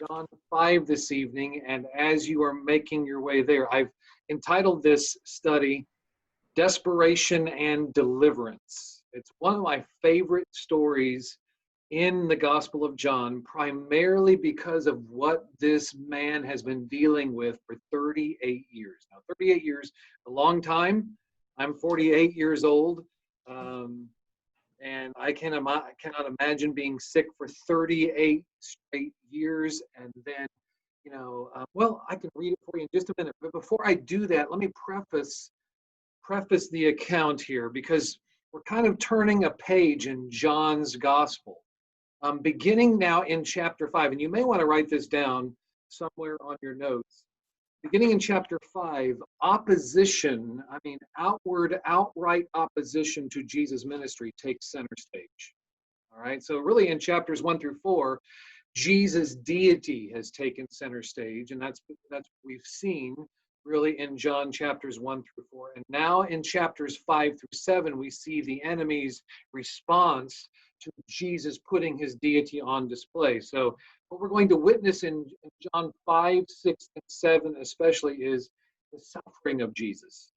John 5 this evening, and as you are making your way there, I've entitled this study, Desperation and Deliverance. It's one of my favorite stories in the Gospel of John, primarily because of what this man has been dealing with for 38 years. Now, 38 years, a long time. I'm 48 years old. And I cannot imagine being sick for 38 straight years. And then, well, I can read it for you in just a minute. But before I do that, let me preface the account here, because we're kind of turning a page in John's gospel. Beginning now in chapter 5, and you may want to write this down somewhere on your notes. Beginning in chapter 5, opposition, outright opposition to Jesus' ministry takes center stage. All right, so really in chapters 1 through 4, Jesus' deity has taken center stage, and that's what we've seen really in John chapters 1 through 4. And now in chapters 5 through 7, we see the enemy's response to Jesus putting his deity on display. So what we're going to witness in John 5, 6, and 7 especially is the suffering of Jesus.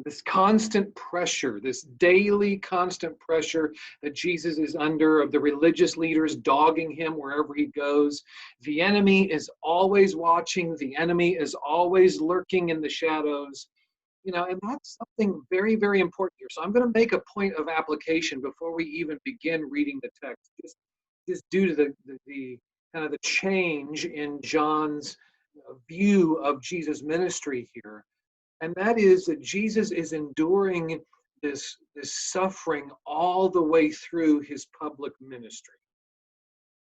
This constant pressure, this daily constant pressure that Jesus is under, of the religious leaders dogging him wherever he goes. The enemy is always watching. The enemy is always lurking in the shadows. And that's something very, very important here. So I'm going to make a point of application before we even begin reading the text, just due to the kind of the change in John's view of Jesus' ministry here. And that is that Jesus is enduring this suffering all the way through his public ministry.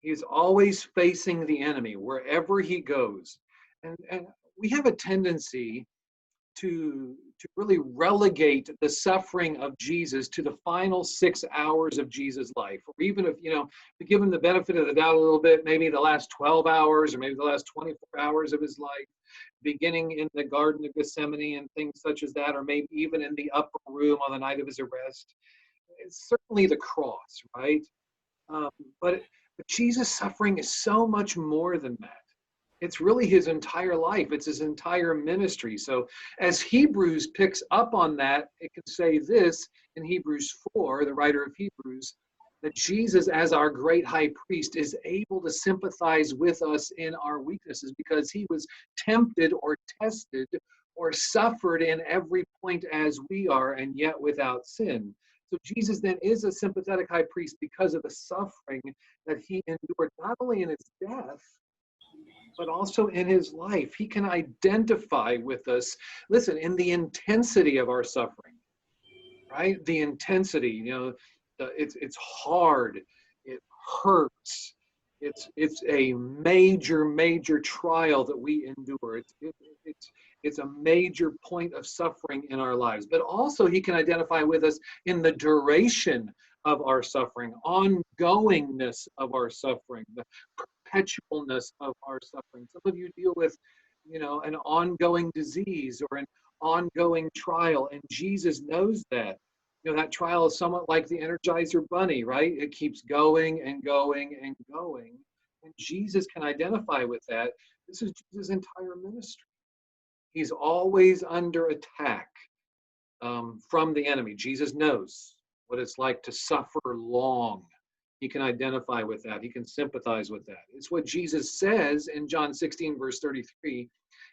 He is always facing the enemy wherever he goes. And we have a tendency to really relegate the suffering of Jesus to the final 6 hours of Jesus' life. Or even if, to give him the benefit of the doubt a little bit, maybe the last 12 hours or maybe the last 24 hours of his life, beginning in the Garden of Gethsemane and things such as that, or maybe even in the upper room on the night of his arrest. It's certainly the cross, right? But Jesus' suffering is so much more than that. It's really his entire life. It's his entire ministry. So as Hebrews picks up on that, it can say this in Hebrews 4, the writer of Hebrews, that Jesus, as our great high priest, is able to sympathize with us in our weaknesses because he was tempted or tested or suffered in every point as we are, and yet without sin. So Jesus then is a sympathetic high priest because of the suffering that he endured, not only in his death, but also in his life. He can identify with us, listen, in the intensity of our suffering, right? The intensity, it's hard, it hurts, it's a major trial that we endure. It's a major point of suffering in our lives. But also he can identify with us in the duration of our suffering, ongoingness of our suffering, the perpetualness of our suffering. Some of you deal with, an ongoing disease or an ongoing trial, and Jesus knows that. That trial is somewhat like the Energizer Bunny, right? It keeps going and going and going. And Jesus can identify with that. This is Jesus' entire ministry. He's always under attack from the enemy. Jesus knows what it's like to suffer long. He can identify with that. He can sympathize with that. It's what Jesus says in John 16, verse 33.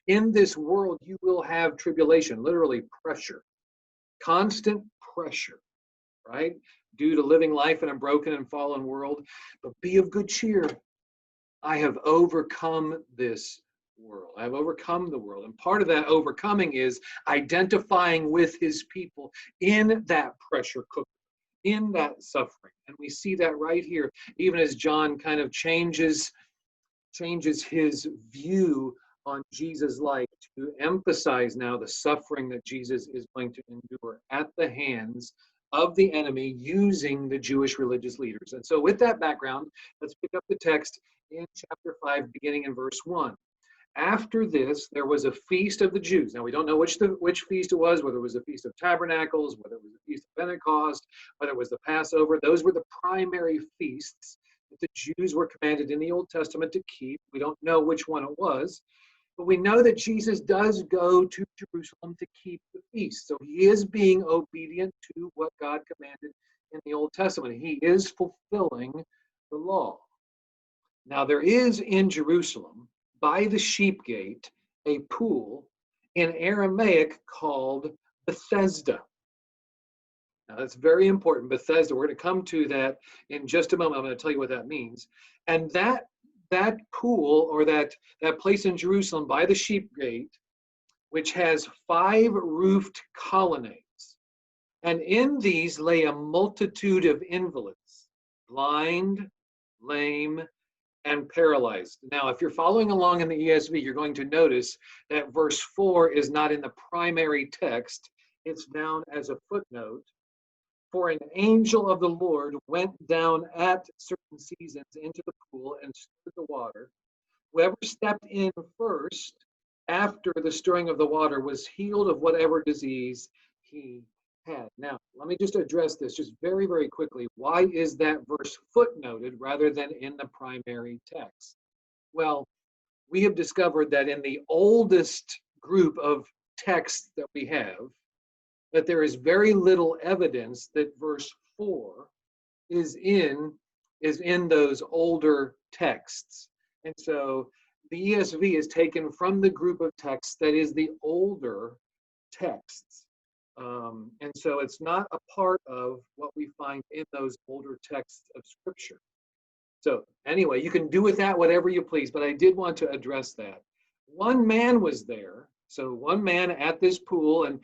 In this world, you will have tribulation, literally pressure, constant pressure, right? Due to living life in a broken and fallen world. But be of good cheer. I have overcome this world. I've overcome the world. And part of that overcoming is identifying with his people in that pressure cooker, in that suffering. And we see that right here, even as John kind of changes his view on Jesus' life to emphasize now the suffering that Jesus is going to endure at the hands of the enemy using the Jewish religious leaders. And so with that background, let's pick up the text in chapter 5, beginning in verse 1. After this, there was a feast of the Jews. Now, we don't know which feast it was, whether it was the Feast of Tabernacles, whether it was the Feast of Pentecost, whether it was the Passover. Those were the primary feasts that the Jews were commanded in the Old Testament to keep. We don't know which one it was, but we know that Jesus does go to Jerusalem to keep the feast. So he is being obedient to what God commanded in the Old Testament. He is fulfilling the law. Now, there is in Jerusalem, by the sheep gate, a pool in Aramaic called Bethesda. Now, that's very important. Bethesda. We're going to come to that in just a moment. I'm going to tell you what that means. And that pool, or that place in Jerusalem by the sheep gate, which has 5 roofed colonnades. And in these lay a multitude of invalids, blind, lame, and paralyzed. Now, if you're following along in the ESV, you're going to notice that verse 4 is not in the primary text. It's down as a footnote. For an angel of the Lord went down at certain seasons into the pool and stirred the water. Whoever stepped in first after the stirring of the water was healed of whatever disease he had. Now, let me just address this just very, very quickly. Why is that verse footnoted rather than in the primary text? Well, we have discovered that in the oldest group of texts that we have, that there is very little evidence that verse 4 is in those older texts. And so the ESV is taken from the group of texts that is the older texts. And so it's not a part of what we find in those older texts of Scripture. So anyway, you can do with that whatever you please, but I did want to address that. One man was there. So one man at this pool, and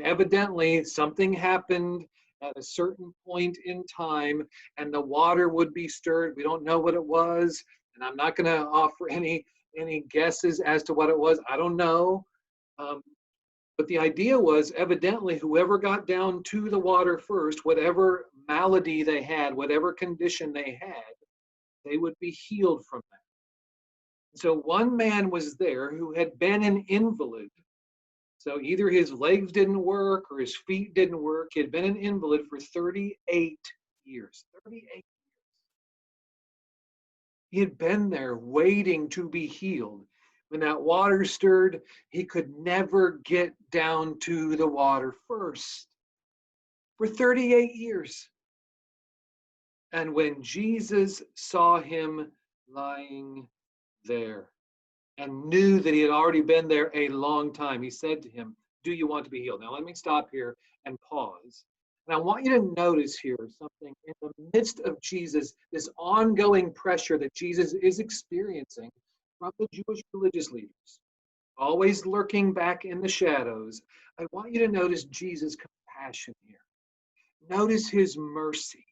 evidently something happened at a certain point in time, and the water would be stirred. We don't know what it was, and I'm not going to offer any guesses as to what it was. I don't know. But the idea was, evidently, whoever got down to the water first, whatever malady they had, whatever condition they had, they would be healed from that. So one man was there who had been an invalid. So either his legs didn't work or his feet didn't work. He had been an invalid for 38 years. 38 years. He had been there waiting to be healed. When that water stirred, he could never get down to the water first. For 38 years. And when Jesus saw him lying there and knew that he had already been there a long time, he said to him, "Do you want to be healed?" Now let me stop here and pause. And I want you to notice here something in the midst of Jesus, this ongoing pressure that Jesus is experiencing from the Jewish religious leaders, always lurking back in the shadows. I want you to notice Jesus' compassion here. Notice his mercy.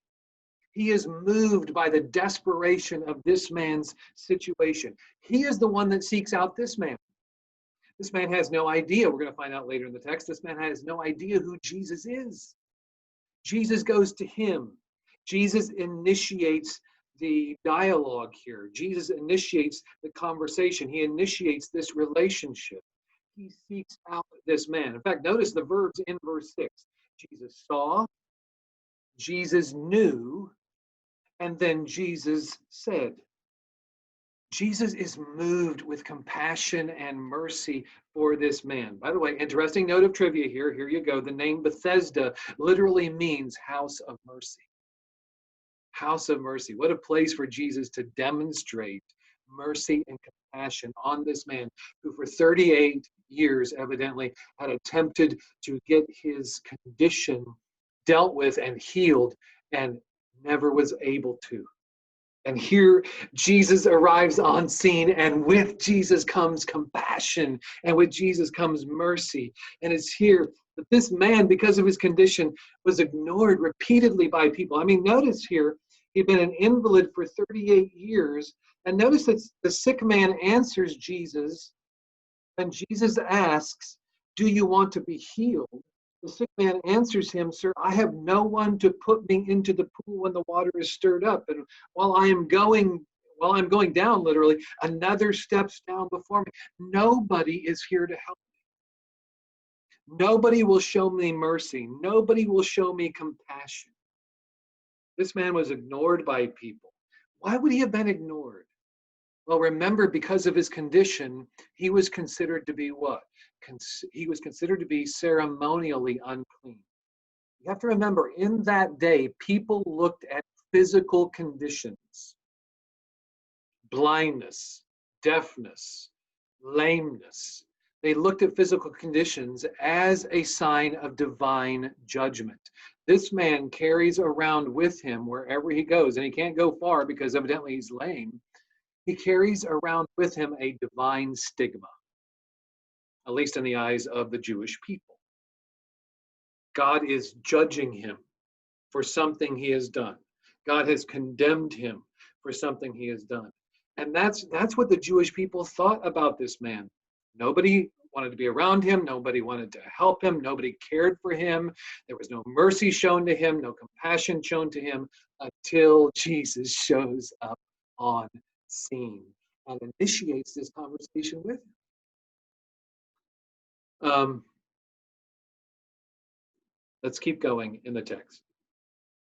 He is moved by the desperation of this man's situation. He is the one that seeks out this man. This man has no idea. We're going to find out later in the text. This man has no idea who Jesus is. Jesus goes to him. Jesus initiates the dialogue here. Jesus initiates the conversation. He initiates this relationship. He seeks out this man. In fact, notice the verbs in verse 6. Jesus saw, Jesus knew, and then Jesus said. Jesus is moved with compassion and mercy for this man. By the way, interesting note of trivia here. Here you go. The name Bethesda literally means house of mercy. House of mercy. What a place for Jesus to demonstrate mercy and compassion on this man who for 38 years evidently had attempted to get his condition dealt with and healed and never was able to. And here Jesus arrives on scene, and with Jesus comes compassion, and with Jesus comes mercy. And it's here that this man, because of his condition, was ignored repeatedly by people. I mean, notice here, he'd been an invalid for 38 years. And notice that the sick man answers Jesus, and Jesus asks, "Do you want to be healed?" The sick man answers him, "Sir, I have no one to put me into the pool when the water is stirred up. And while I'm going down, literally, another steps down before me. Nobody is here to help me. Nobody will show me mercy. Nobody will show me compassion." This man was ignored by people. Why would he have been ignored? Well, remember, because of his condition, he was considered to be what? He was considered to be ceremonially unclean. You have to remember, in that day, people looked at physical conditions, blindness, deafness, lameness. They looked at physical conditions as a sign of divine judgment. This man carries around with him wherever he goes, and he can't go far because evidently he's lame. He carries around with him a divine stigma, at least in the eyes of the Jewish people. God is judging him for something he has done. God has condemned him for something he has done. And that's what the Jewish people thought about this man. Nobody wanted to be around him. Nobody wanted to help him. Nobody cared for him. There was no mercy shown to him, no compassion shown to him until Jesus shows up on scene and initiates this conversation with him. Let's keep going in the text.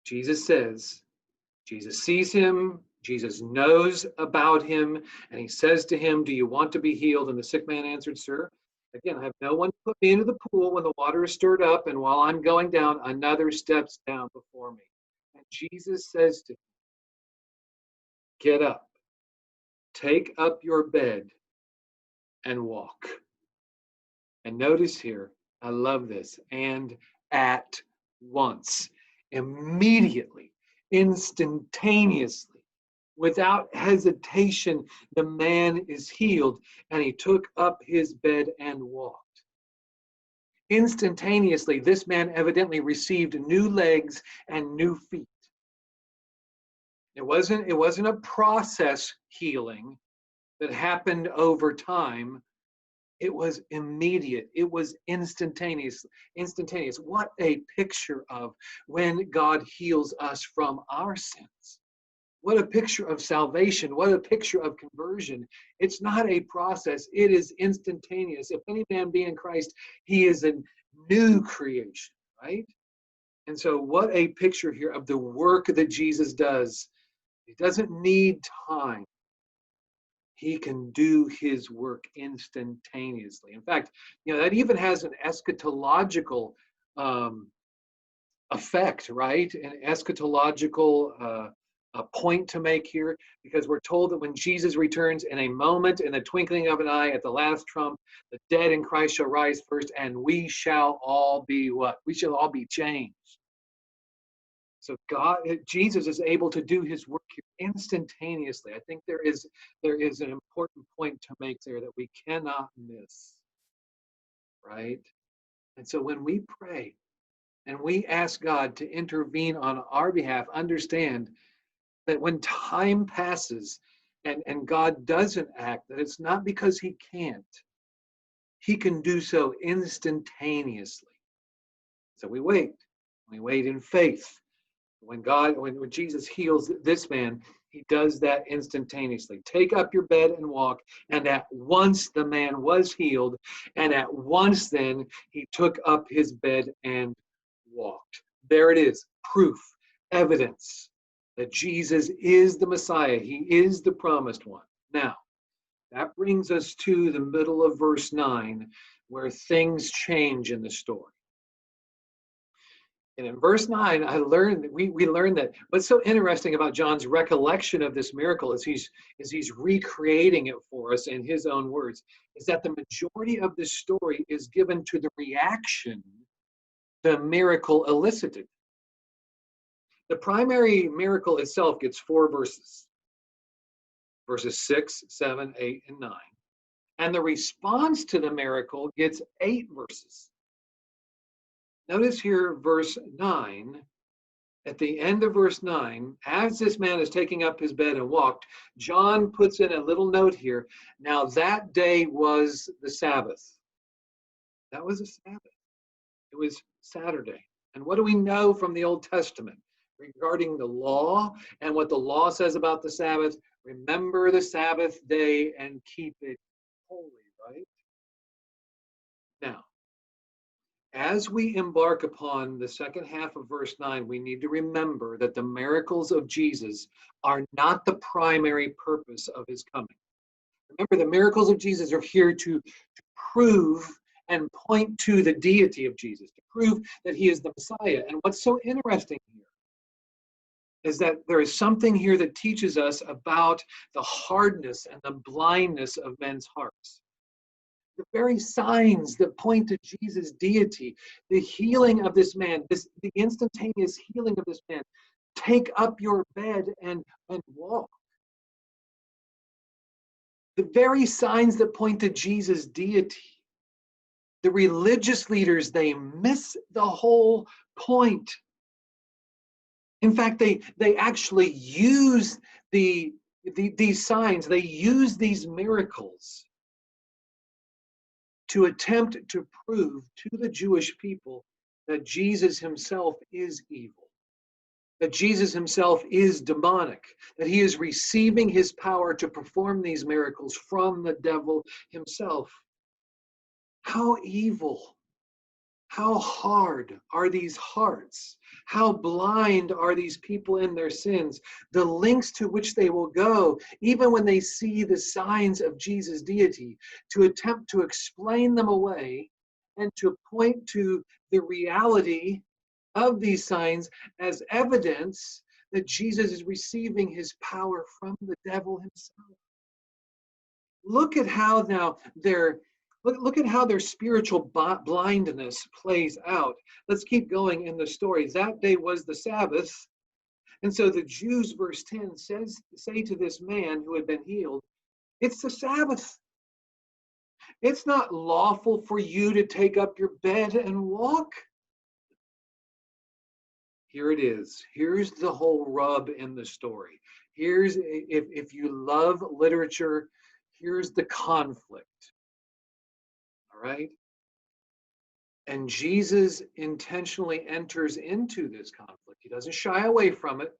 Jesus sees him, Jesus knows about him, and he says to him, "Do you want to be healed?" And the sick man answered, "Sir, again, I have no one to put me into the pool when the water is stirred up, and while I'm going down, another steps down before me." And Jesus says to him, "Get up, take up your bed, and walk." And notice here, I love this, and at once, immediately, instantaneously, without hesitation, the man is healed, and he took up his bed and walked. Instantaneously, this man evidently received new legs and new feet. It wasn't a process healing that happened over time. It was immediate. It was instantaneous. Instantaneous. What a picture of when God heals us from our sins. What a picture of salvation. What a picture of conversion. It's not a process. It is instantaneous. If any man be in Christ, he is a new creation, right? And so what a picture here of the work that Jesus does. He doesn't need time. He can do his work instantaneously. In fact, that even has an eschatological effect, right? An eschatological point to make here, because we're told that when Jesus returns, in a moment, in the twinkling of an eye, at the last trump, the dead in Christ shall rise first, and we shall all be what? We shall all be changed. So Jesus is able to do his work here instantaneously. I think there is an important point to make there that we cannot miss, right? And so when we pray and we ask God to intervene on our behalf, understand that when time passes and God doesn't act, that it's not because he can't. He can do so instantaneously. So we wait. We wait in faith. When Jesus heals this man, he does that instantaneously. Take up your bed and walk. And at once the man was healed. And at once then he took up his bed and walked. There it is. Proof, evidence that Jesus is the Messiah. He is the promised one. Now, that brings us to the middle of verse 9, where things change in the story. And in verse 9, we learned that what's so interesting about John's recollection of this miracle is he's recreating it for us in his own words, is that the majority of this story is given to the reaction the miracle elicited. The primary miracle itself gets 4 verses. Verses 6, 7, 8, and 9. And the response to the miracle gets 8 verses. Notice here, verse 9, at the end of verse 9, as this man is taking up his bed and walked, John puts in a little note here. Now that day was the Sabbath. That was a Sabbath. It was Saturday. And what do we know from the Old Testament regarding the law and what the law says about the Sabbath? Remember the Sabbath day and keep it holy, right? Now, As we embark upon the second half of verse 9, we need to remember that the miracles of Jesus are not the primary purpose of his coming. Remember, the miracles of Jesus are here to prove and point to the deity of Jesus, to prove that he is the Messiah. And what's so interesting here is that there is something here that teaches us about the hardness and the blindness of men's hearts. The very signs that point to Jesus' deity, the healing of this man, the instantaneous healing of this man, take up your bed and walk. The very signs that point to Jesus' deity. The religious leaders, they miss the whole point. In fact, they actually use these signs, they use these miracles to attempt to prove to the Jewish people that Jesus himself is evil, that Jesus himself is demonic, that he is receiving his power to perform these miracles from the devil himself. How evil, how hard are these hearts? How blind are these people in their sins? The lengths to which they will go, even when they see the signs of Jesus' deity, to attempt to explain them away and to point to the reality of these signs as evidence that Jesus is receiving his power from the devil himself. Look at how now Look at how their spiritual blindness plays out. Let's keep going in the story. That day was the Sabbath. And so the Jews, verse 10, say to this man who had been healed, it's the Sabbath. It's not lawful for you to take up your bed and walk. Here it is. Here's the whole rub in the story. If you love literature, here's the conflict. All right? And Jesus intentionally enters into this conflict. He doesn't shy away from it.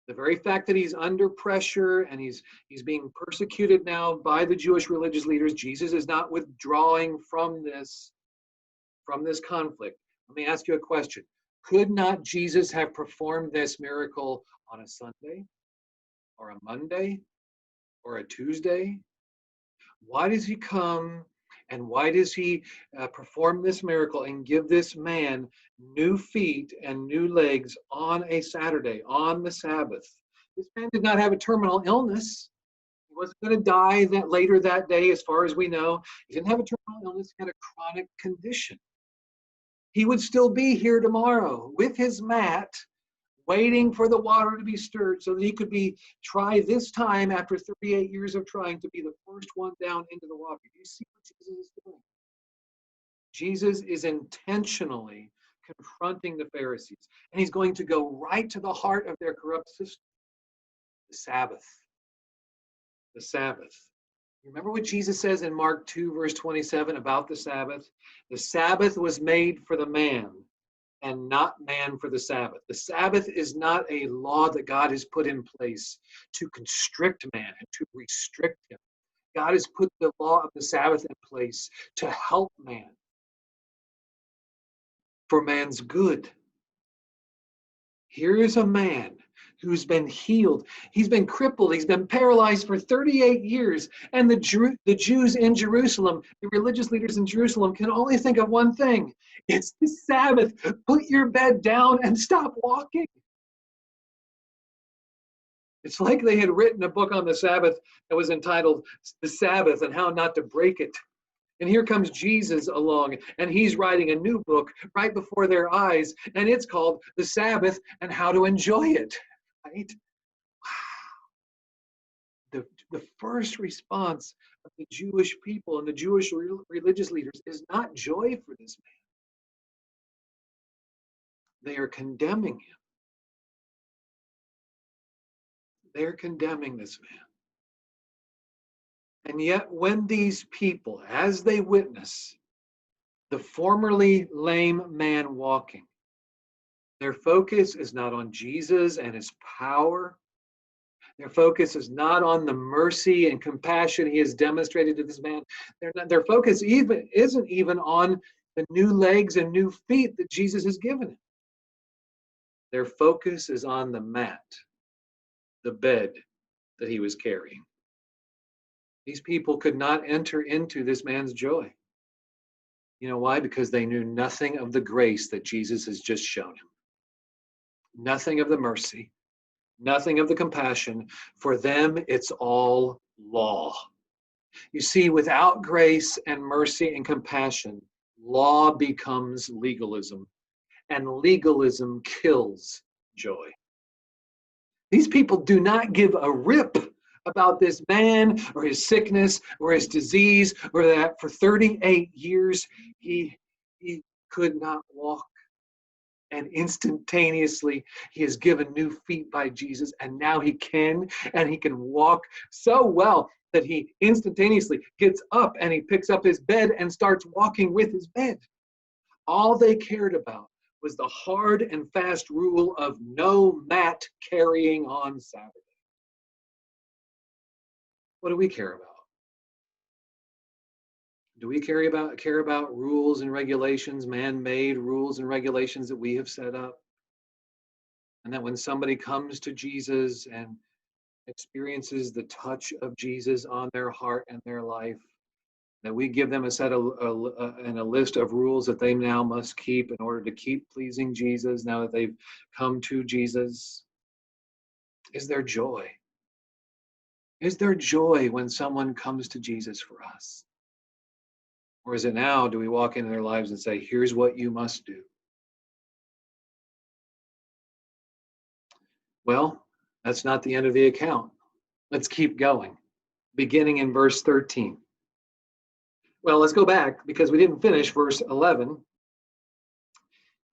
The very fact that he's under pressure and he's being persecuted now by the Jewish religious leaders, Jesus is not withdrawing from this conflict. Let me ask you a question. Could not Jesus have performed this miracle on a Sunday or a Monday or a Tuesday? Why does he come and why does he perform this miracle and give this man new feet and new legs on a Saturday, on the Sabbath? This man did not have a terminal illness. He wasn't going to die later that day, as far as we know. He didn't have a terminal illness. He had a chronic condition. He would still be here tomorrow with his mat, waiting for the water to be stirred so that he could try this time after 38 years of trying to be the first one down into the water. Do you see what Jesus is doing? Jesus is intentionally confronting the Pharisees, and he's going to go right to the heart of their corrupt system. The Sabbath. The Sabbath. Remember what Jesus says in Mark 2, verse 27 about the Sabbath? The Sabbath was made for the man, and not man for the Sabbath. The Sabbath is not a law that God has put in place to constrict man and to restrict him. God has put the law of the Sabbath in place to help man, for man's good. Here is a man who's been healed. He's been crippled. He's been paralyzed for 38 years. And the Jews in Jerusalem, the religious leaders in Jerusalem, can only think of one thing. It's the Sabbath. Put your bed down and stop walking. It's like they had written a book on the Sabbath that was entitled The Sabbath and How Not to Break It. And here comes Jesus along, and he's writing a new book right before their eyes, and it's called The Sabbath and How to Enjoy It. Right? Wow. The first response of the Jewish people and the Jewish religious leaders is not joy for this man. They are condemning him. They're condemning this man. And yet when these people, as they witness the formerly lame man walking, their focus is not on Jesus and his power. Their focus is not on the mercy and compassion he has demonstrated to this man. Their focus isn't even on the new legs and new feet that Jesus has given him. Their focus is on the mat, the bed that he was carrying. These people could not enter into this man's joy. You know why? Because they knew nothing of the grace that Jesus has just shown him. Nothing of the mercy, nothing of the compassion. For them, it's all law. You see, without grace and mercy and compassion, law becomes legalism, and legalism kills joy. These people do not give a rip about this man or his sickness or his disease, or that for 38 years he could not walk. And instantaneously, he is given new feet by Jesus, and now he can walk so well that he instantaneously gets up and he picks up his bed and starts walking with his bed. All they cared about was the hard and fast rule of no mat carrying on Saturday. What do we care about? Do we care about rules and regulations, man-made rules and regulations that we have set up? And that when somebody comes to Jesus and experiences the touch of Jesus on their heart and their life, that we give them a set of and a list of rules that they now must keep in order to keep pleasing Jesus now that they've come to Jesus? Is there joy? Is there joy when someone comes to Jesus for us? Or is it now, do we walk into their lives and say, here's what you must do? Well, that's not the end of the account. Let's keep going, beginning in verse 13. Well, let's go back because we didn't finish verse 11.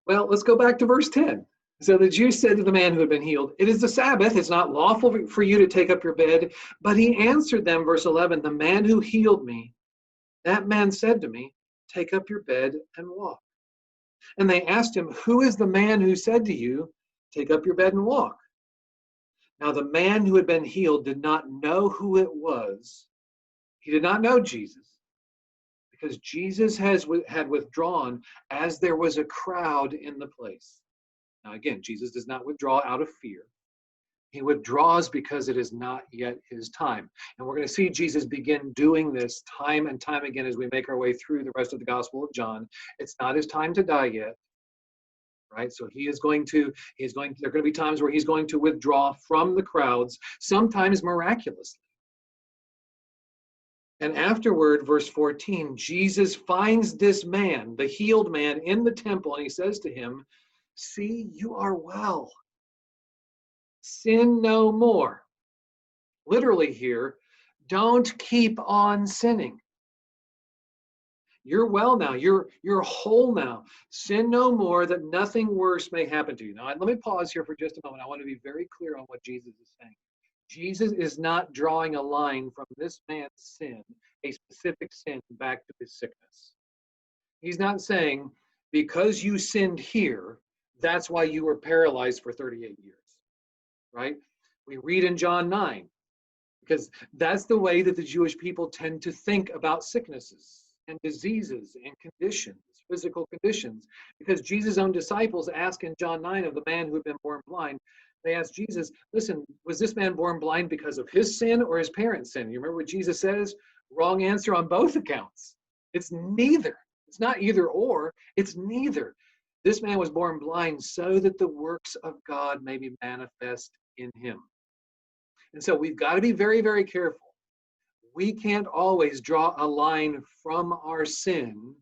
Well, let's go back to verse 10. So the Jews said to the man who had been healed, it is the Sabbath, it's not lawful for you to take up your bed. But he answered them, verse 11, the man who healed me, that man said to me, take up your bed and walk. And they asked him, who is the man who said to you, take up your bed and walk? Now the man who had been healed did not know who it was. He did not know Jesus, because Jesus had withdrawn as there was a crowd in the place. Now again, Jesus does not withdraw out of fear. He withdraws because it is not yet his time. And we're going to see Jesus begin doing this time and time again as we make our way through the rest of the Gospel of John. It's not his time to die yet, right? So there are going to be times where he's going to withdraw from the crowds, sometimes miraculously. And afterward, verse 14, Jesus finds this man, the healed man, in the temple, and he says to him, see, you are well. Sin no more. Literally here, don't keep on sinning. You're well now. You're whole now. Sin no more, that nothing worse may happen to you. Now, let me pause here for just a moment. I want to be very clear on what Jesus is saying. Jesus is not drawing a line from this man's sin, a specific sin, back to his sickness. He's not saying, because you sinned here, that's why you were paralyzed for 38 years, right? We read in John 9, because that's the way that the Jewish people tend to think about sicknesses and diseases and conditions, physical conditions. Because Jesus' own disciples ask in John 9 of the man who had been born blind, they asked Jesus, listen, was this man born blind because of his sin or his parents' sin? You remember what Jesus says? Wrong answer on both accounts. It's neither. It's not either or, it's neither. This man was born blind so that the works of God may be manifest in him. And so we've got to be very, very careful. We can't always draw a line from our sin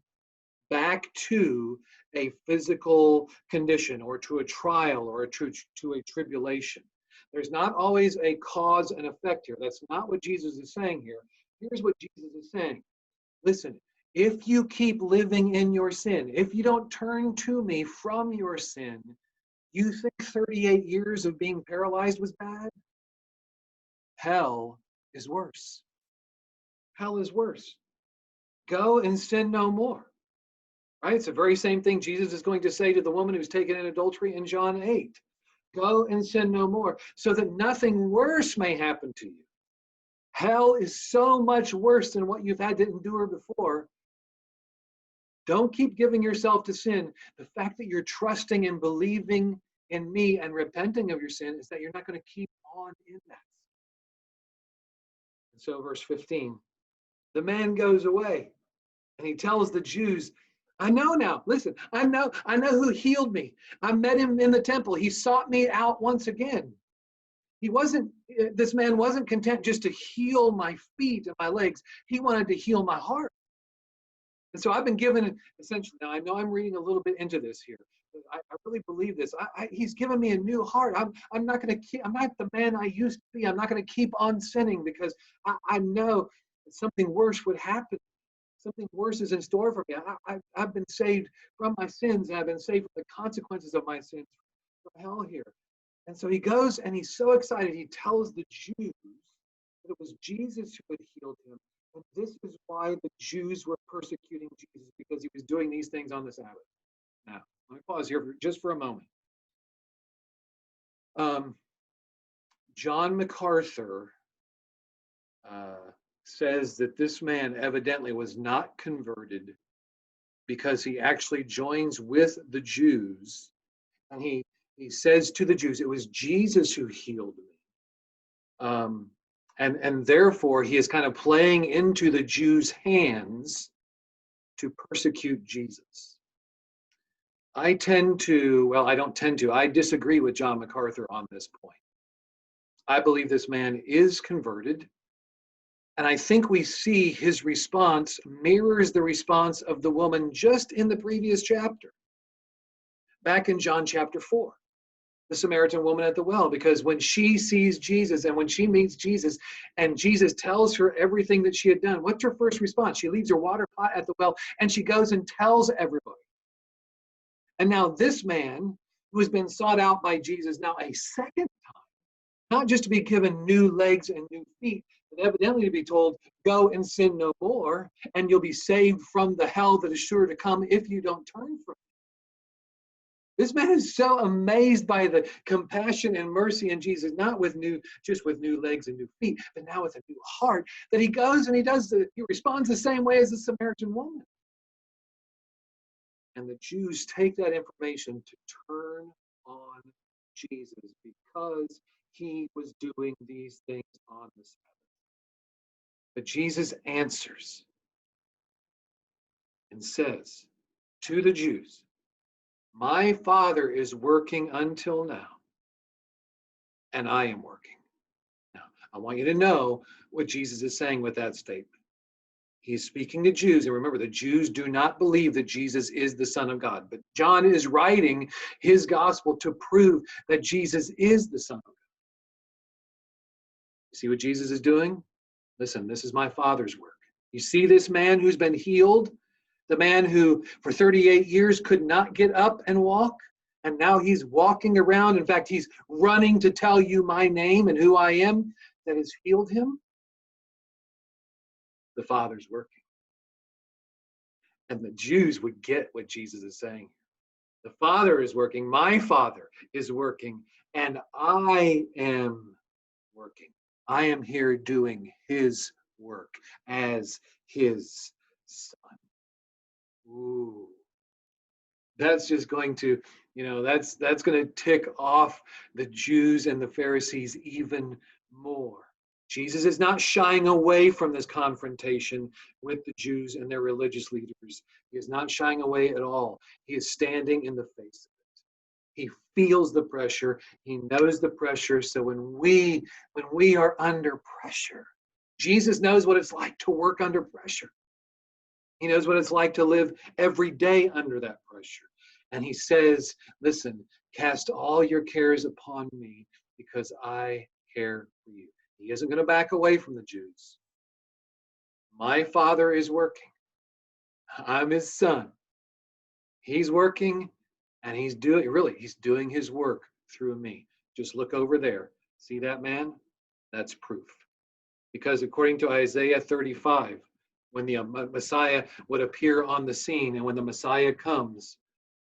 back to a physical condition or to a trial or to a tribulation. There's not always a cause and effect here. That's not what Jesus is saying here. Here's what Jesus is saying. Listen, if you keep living in your sin, if you don't turn to me from your sin, you think 38 years of being paralyzed was bad? Hell is worse. Hell is worse. Go and sin no more. Right? It's the very same thing Jesus is going to say to the woman who's taken in adultery in John 8. Go and sin no more, so that nothing worse may happen to you. Hell is so much worse than what you've had to endure before. Don't keep giving yourself to sin. The fact that you're trusting and believing in me and repenting of your sin is that you're not going to keep on in that. And so verse 15, the man goes away and he tells the Jews, I know now, listen, I know who healed me. I met him in the temple. He sought me out once again. This man wasn't content just to heal my feet and my legs. He wanted to heal my heart. And so I've been given, essentially, now I know I'm reading a little bit into this here. I really believe this. He's given me a new heart. I'm not the man I used to be. I'm not going to keep on sinning because I know that something worse would happen. Something worse is in store for me. I've been saved from my sins, and I've been saved from the consequences of my sins from hell here. And so he goes and he's so excited. He tells the Jews that it was Jesus who had healed him. And this is why the Jews were persecuting Jesus, because he was doing these things on the Sabbath. Now, let me pause here just for a moment. John MacArthur says that this man evidently was not converted because he actually joins with the Jews, and he says to the Jews, it was Jesus who healed me. And therefore, he is kind of playing into the Jews' hands to persecute Jesus. I disagree with John MacArthur on this point. I believe this man is converted. And I think we see his response mirrors the response of the woman just in the previous chapter. Back in John chapter 4, the Samaritan woman at the well, because when she sees Jesus and when she meets Jesus and Jesus tells her everything that she had done, what's her first response? She leaves her water pot at the well and she goes and tells everybody. And now this man who has been sought out by Jesus now a second time, not just to be given new legs and new feet, but evidently to be told, go and sin no more, and you'll be saved from the hell that is sure to come if you don't turn from it. This man is so amazed by the compassion and mercy in Jesus, not with just with new legs and new feet, but now with a new heart, that he goes and he responds the same way as the Samaritan woman. And the Jews take that information to turn on Jesus because he was doing these things on the Sabbath. But Jesus answers and says to the Jews, my Father is working until now, and I am working. Now, I want you to know what Jesus is saying with that statement. He's speaking to Jews, and remember, the Jews do not believe that Jesus is the Son of God. But John is writing his gospel to prove that Jesus is the Son of God. You see what Jesus is doing? Listen, this is my Father's work. You see this man who's been healed? The man who for 38 years could not get up and walk, and now he's walking around. In fact, he's running to tell you my name and who I am, that has healed him. The Father's working. And the Jews would get what Jesus is saying. The Father is working, my Father is working, and I am working. I am here doing his work as his Son. Ooh. That's just going to, that's going to tick off the Jews and the Pharisees even more. Jesus is not shying away from this confrontation with the Jews and their religious leaders. He is not shying away at all. He is standing in the face of it. He feels the pressure. He knows the pressure. So when we are under pressure, Jesus knows what it's like to work under pressure. He knows what it's like to live every day under that pressure. And he says, listen, cast all your cares upon me because I care for you. He isn't going to back away from the Jews. My Father is working. I'm his Son. He's working, and he's doing his work through me. Just look over there. See that man? That's proof. Because according to Isaiah 35, when the Messiah would appear on the scene, and when the Messiah comes,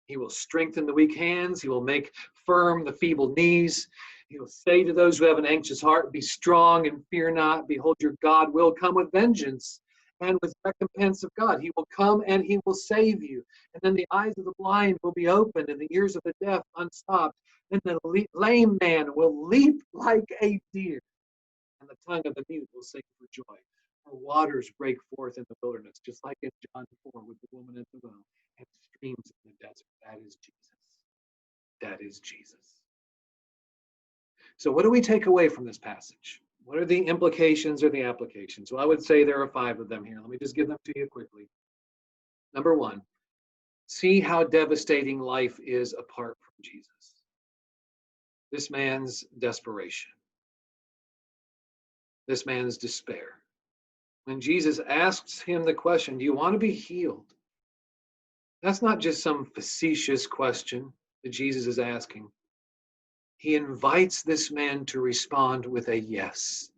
he will strengthen the weak hands. He will make firm the feeble knees. He will say to those who have an anxious heart, be strong and fear not. Behold, your God will come with vengeance, and with recompense of God. He will come and he will save you. And then the eyes of the blind will be opened and the ears of the deaf unstopped. Then the lame man will leap like a deer, and the tongue of the mute will sing for joy. For waters break forth in the wilderness, just like in John 4 with the woman at the well, and streams in the desert. That is Jesus. That is Jesus. So what do we take away from this passage? What are the implications or the applications? Well, I would say there are 5 of them here. Let me just give them to you quickly. Number 1, see how devastating life is apart from Jesus. This man's desperation. This man's despair. When Jesus asks him the question, do you want to be healed? That's not just some facetious question that Jesus is asking. He invites this man to respond with a yes.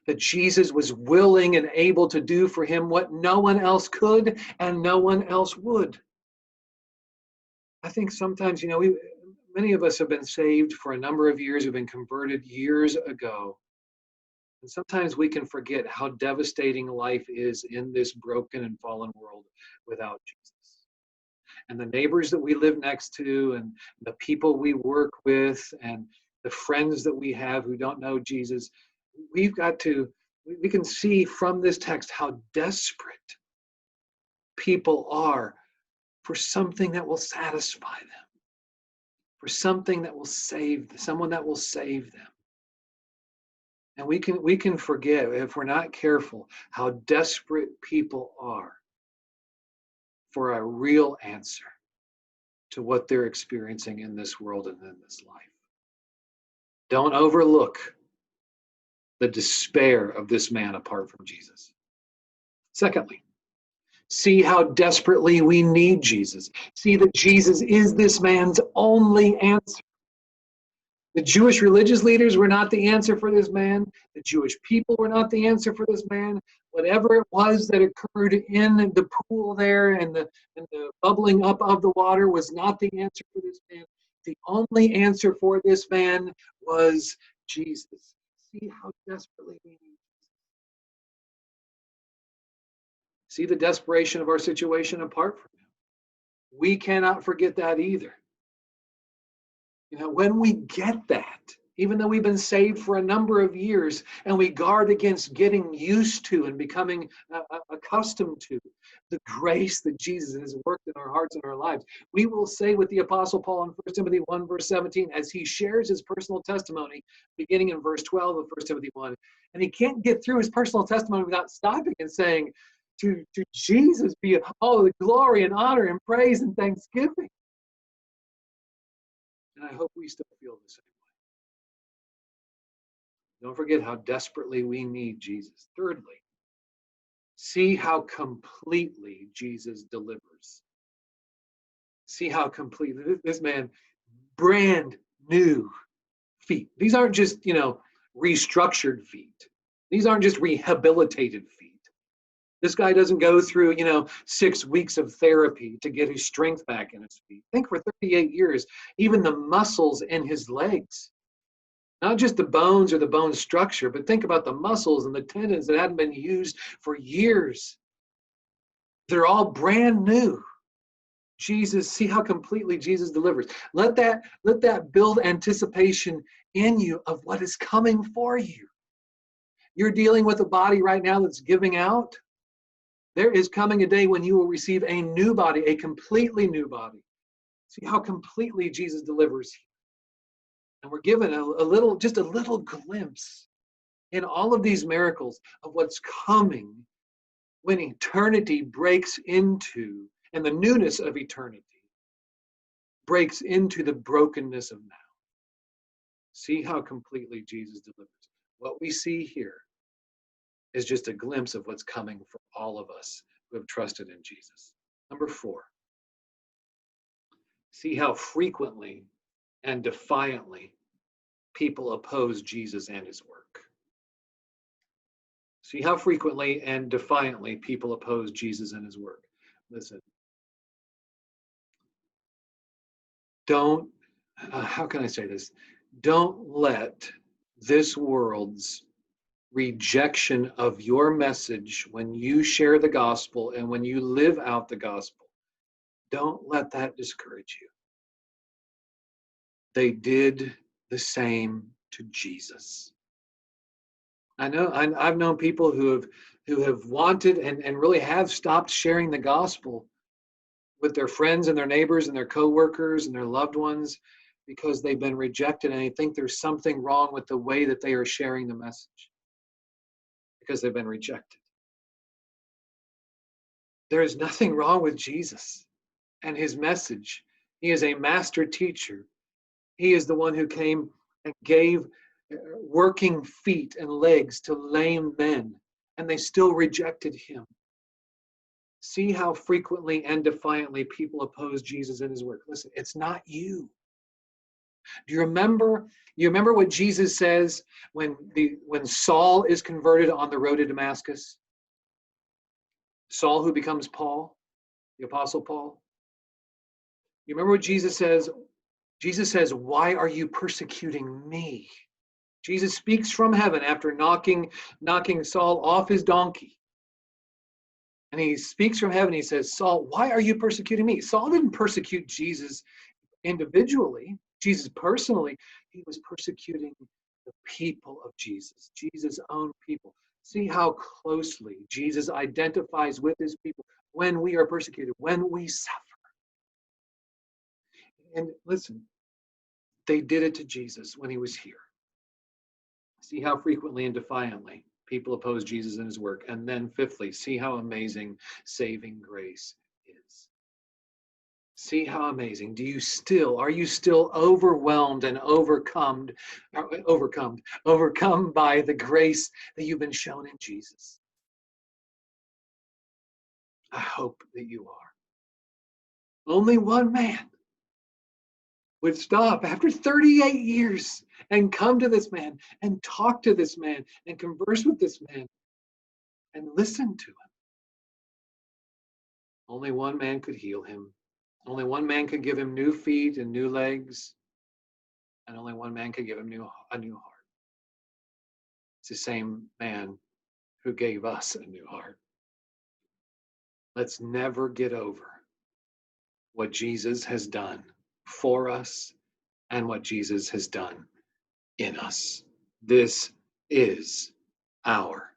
That Jesus was willing and able to do for him what no one else could and no one else would. I think sometimes, many of us have been saved for a number of years, have been converted years ago. And sometimes we can forget how devastating life is in this broken and fallen world without Jesus. And the neighbors that we live next to, and the people we work with, and the friends that we have who don't know Jesus, we can see from this text how desperate people are for something that will satisfy them, for something that will save them, someone that will save them. And we can forget, if we're not careful, how desperate people are for a real answer to what they're experiencing in this world and in this life. Don't overlook the despair of this man apart from Jesus. Secondly, see how desperately we need Jesus. See that Jesus is this man's only answer. The Jewish religious leaders were not the answer for this man. The Jewish people were not the answer for this man. Whatever it was that occurred in the pool there and the bubbling up of the water was not the answer for this man. The only answer for this man was Jesus. See how desperately we need Jesus. See the desperation of our situation apart from him. We cannot forget that either. When we get that, even though we've been saved for a number of years, and we guard against getting used to and becoming accustomed to the grace that Jesus has worked in our hearts and our lives, we will say with the Apostle Paul in 1 Timothy 1, verse 17, as he shares his personal testimony, beginning in verse 12 of 1 Timothy 1, and he can't get through his personal testimony without stopping and saying, to Jesus be all the glory and honor and praise and thanksgiving. And I hope we still feel the same way. Don't forget how desperately we need Jesus. Thirdly, see how completely Jesus delivers. See how completely this man, brand new feet. These aren't just, restructured feet. These aren't just rehabilitated feet. This guy doesn't go through, 6 weeks of therapy to get his strength back in his feet. Think for 38 years, even the muscles in his legs, not just the bones or the bone structure, but think about the muscles and the tendons that hadn't been used for years. They're all brand new. Jesus, see how completely Jesus delivers. Let that build anticipation in you of what is coming for you. You're dealing with a body right now that's giving out. There is coming a day when you will receive a new body, a completely new body. See how completely Jesus delivers. And we're given just a little glimpse in all of these miracles of what's coming when eternity breaks into, and the newness of eternity breaks into the brokenness of now. See how completely Jesus delivers. What we see here is just a glimpse of what's coming for all of us who have trusted in Jesus. Number 4, see how frequently and defiantly people oppose Jesus and his work. See how frequently and defiantly people oppose Jesus and his work. Listen, how can I say this? Don't let this world's rejection of your message when you share the gospel and when you live out the gospel, don't let that discourage you. They did the same to Jesus. I've known people who have wanted and really have stopped sharing the gospel with their friends and their neighbors and their coworkers and their loved ones because they've been rejected, and they think there's something wrong with the way that they are sharing the message because they've been rejected. There is nothing wrong with Jesus and his message. He is a master teacher. He is the one who came and gave working feet and legs to lame men, and they still rejected him. See how frequently and defiantly people oppose Jesus and his work. Listen, it's not you. Do you remember? You remember what Jesus says when Saul is converted on the road to Damascus? Saul, who becomes Paul, the Apostle Paul. You remember what Jesus says? Jesus says, "Why are you persecuting me?" Jesus speaks from heaven after knocking Saul off his donkey. And he speaks from heaven. He says, "Saul, why are you persecuting me?" Saul didn't persecute Jesus individually, Jesus personally. He was persecuting the people of Jesus, Jesus' own people. See how closely Jesus identifies with his people when we are persecuted, when we suffer. And listen, they did it to Jesus when he was here. See how frequently and defiantly people oppose Jesus and his work. And then fifthly, see how amazing saving grace is. See how amazing. Are you still overwhelmed and overcome by the grace that you've been shown in Jesus? I hope that you are. Only one man would stop after 38 years and come to this man and talk to this man and converse with this man and listen to him. Only one man could heal him. Only one man could give him new feet and new legs. And only one man could give him a new heart. It's the same man who gave us a new heart. Let's never get over what Jesus has done for us and what Jesus has done in us. This is our